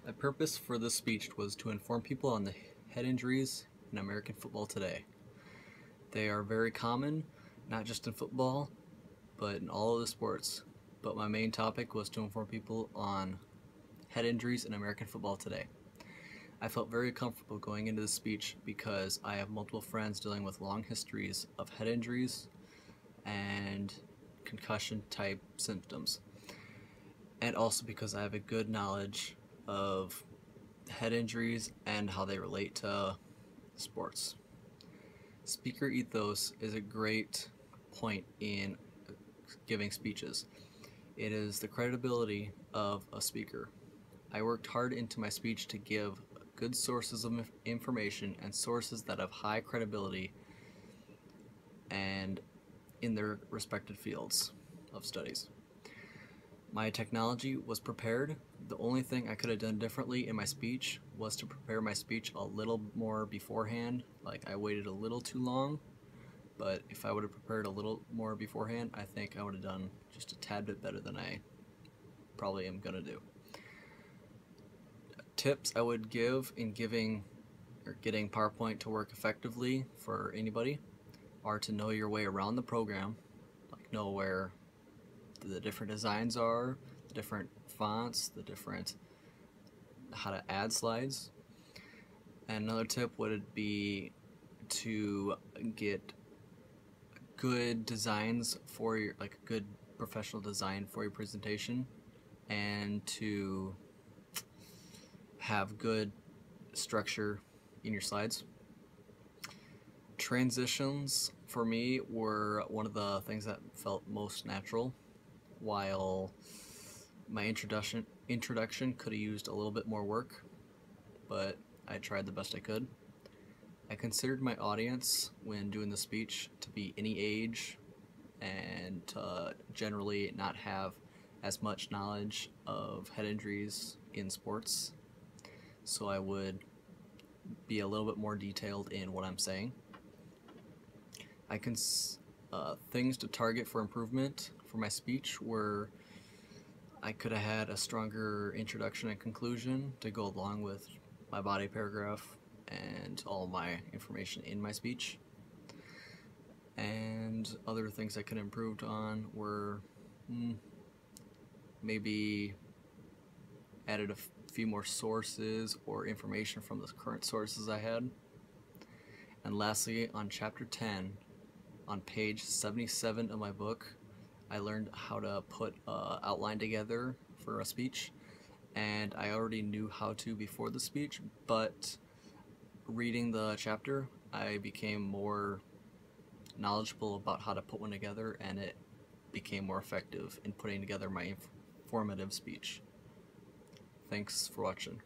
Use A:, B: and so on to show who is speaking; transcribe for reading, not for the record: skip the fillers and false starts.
A: My purpose for this speech was to inform people on the head injuries in American football today. They are very common, not just in football, but in all of the sports. But my main topic was to inform people on head injuries in American football today. I felt very comfortable going into the speech because I have multiple friends dealing with long histories of head injuries and concussion type symptoms. And also because I have a good knowledge of head injuries and how they relate to sports. Speaker ethos is a great point in giving speeches. It is the credibility of a speaker. I worked hard into my speech to give good sources of information and sources that have high credibility and in their respected fields of studies. My technology was prepared. The only thing I could have done differently in my speech was to prepare my speech a little more beforehand. Like, I waited a little too long, but if I would have prepared a little more beforehand, I think I would have done just a tad bit better than I probably am gonna do. Tips I would give in getting PowerPoint to work effectively for anybody are to know your way around the program, like know where the different designs are, the different fonts, how to add slides. And another tip would be to get good designs for your, like a good professional design for your presentation, and to have good structure in your slides. Transitions for me were one of the things that felt most natural, while my introduction could have used a little bit more work, but I tried the best I could. I considered my audience when doing the speech to be any age and to generally not have as much knowledge of head injuries in sports, so I would be a little bit more detailed in what I'm saying. Things to target for improvement for my speech were I could have had a stronger introduction and conclusion to go along with my body paragraph and all my information in my speech. And other things I could have improved on were maybe added a few more sources or information from the current sources I had. And lastly, on chapter 10, on page 77 of my book, I learned how to put an outline together for a speech, and I already knew how to before the speech, but reading the chapter, I became more knowledgeable about how to put one together, and it became more effective in putting together my informative speech. Thanks for watching.